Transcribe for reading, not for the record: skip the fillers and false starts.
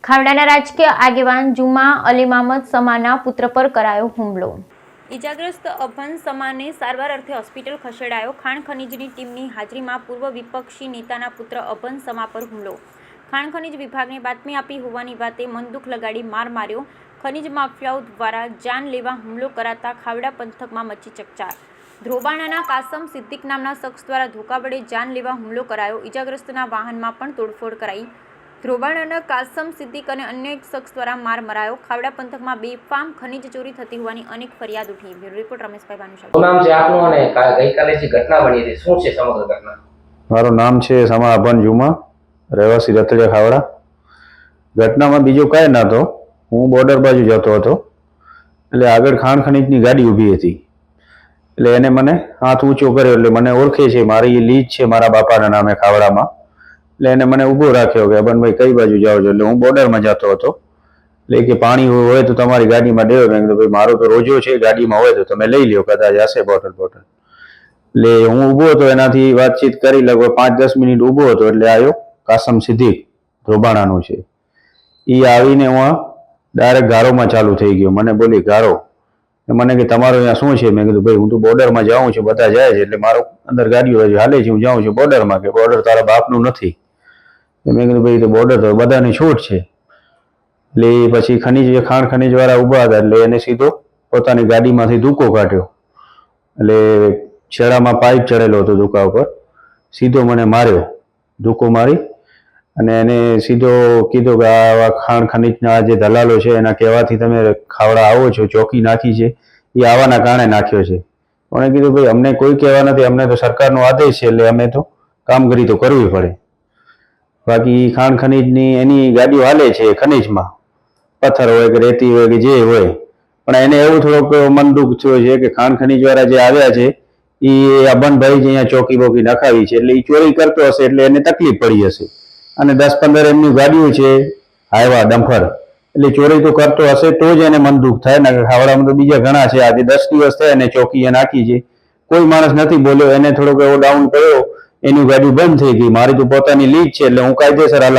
ખાવડાના રાજકીય આગેવાન જુમા અલી મહમદ સમાના પુત્ર પર કરાયો હુમલો। ઇજાગ્રસ્ત અભન સમાને સારવાર અર્થે હોસ્પિટલ ખસેડાયો। ખાણ ખનીજની ટીમની હાજરીમાં પૂર્વ વિપક્ષી નેતાના પુત્ર અભન સમા પર હુમલો। ખાણ ખનીજ વિભાગને બાતમી આપી હોવાની વાતે મનદુખ લગાડી માર માર્યો। ખનીજ માફિયાઓ દ્વારા જાનલેવા હુમલો કરાતા ખાવડા પંથકમાં મચી ચકચાર। ધ્રોબાણાના કાસમ સિદ્દીક નામના શખ્સ દ્વારા ધોકા વડે જાનલેવા હુમલો કરાયો। ઇજાગ્રસ્તના વાહનમાં પણ તોડફોડ કરાઈ। ધ્રોબાણાના કાસમ સિદ્દીક અને અન્ય એક શખ્સ દ્વારા માર મરાયો। ખાવડા પંથકમાં બેફામ ખનીજ ચોરી થતી હોવાની અનેક ફરિયાદ ઉઠી। Bureau report Rameshbhai Bhanushali. શું નામ છે આપનું અને ગઈકાલે જે ઘટના બની હતી શું છે સમગ્ર ઘટના? મારું નામ છે સમા અભન જુમા, રહેવાસી રતડિયા ખાવડા। ઘટનામાં બીજો કાંઈ નહોતો, હું બોર્ડર બાજુ જતો હતો એટલે આગળ ખાણ ખનીજની ગાડી ઊભી હતી એટલે એને મને હાથ ઊંચો કર્યો એટલે મને ઓળખે છે, મારી લીજ છે મારા બાપાના નામે ખાવડામાં, એટલે એને મને ઊભો રાખ્યો કે અબનભાઈ કઈ બાજુ જાઓ છો? એટલે હું બોર્ડરમાં જતો હતો એટલે કે પાણી હોય તો તમારી ગાડીમાં દેવો। મેં કીધું ભાઈ મારો તો રોજો છે, ગાડીમાં હોય તો તમે લઈ લ્યો, કદાચ હશે બોટલ એટલે હું ઊભો હતો, એનાથી વાતચીત કરી લગભગ 5-10 મિનિટ ઊભો હતો એટલે આવ્યો કાસમ સિદ્દીક, ધ્રોબાણાનું છે, એ આવીને હું ડાયરેક્ટ ગારોમાં ચાલુ થઈ ગયો। મને બોલી ગારો, મને કે તમારો અહીંયા શું છે? મેં કીધું ભાઈ હું તો બોર્ડરમાં જાઉં છું, બધા જાય છે એટલે મારો અંદર ગાડીઓ હાલે છે, હું જાઉં છું બોર્ડરમાં, કે બોર્ડર તારા બાપનું નથી। મેં કીધું ભાઈ તો બોર્ડર તો બધાની છૂટ છે। એટલે પછી ખાણ ખનીજ વાળા ઊભા હતા એટલે એને સીધો પોતાની ગાડીમાંથી ધૂકો કાઢ્યો એટલે છેડામાં પાઇપ ચડેલો હતો ધૂકા ઉપર, સીધો મને માર્યો, ધૂકો મારી અને એને સીધો કીધું કે આ ખાણ ખનીજના જે દલાલો છે એના કહેવાથી તમે ખાવડા આવો છો, ચોકી નાખી છે એ આવાના કારણે નાખ્યો છે। મને કીધું ભાઈ અમને કોઈ કહેવા નથી, અમને તો સરકારનો આદેશ છે એટલે અમે તો કામગીરી તો કરવી પડે। બાકી ખાણ ખનીજની એની ગાડીઓ હાલે છે ખનીજમાં, પથ્થર હોય કે રેતી હોય કે જે હોય, પણ એને એવું થોડોક મન દુઃખ થયો છે કે ખાણ ખનીજ વાળા જે આવ્યા છે એ અબનભાઈ જ અહીંયા ચોકી બોકી નખાવી છે એટલે એ ચોરી કરતો હશે એટલે એને તકલીફ પડી હશે, અને 10-15 એમની ગાડીઓ છે હાઈવા ડમ્ફર, એટલે ચોરી તો કરતો હશે તો જ એને મન દુઃખ થાય ને। ખાવડામાં તો બીજા ઘણા છે, આજે 10 દિવસ થયા એને ચોકી એ નાખી છે, કોઈ માણસ નથી બોલ્યો, એને થોડોક એવો ડાઉન કર્યો, એની ગાડી બંધ થઈ ગઈ। મારી તો પોતાની લીજ છે એટલે હું કાયદેસર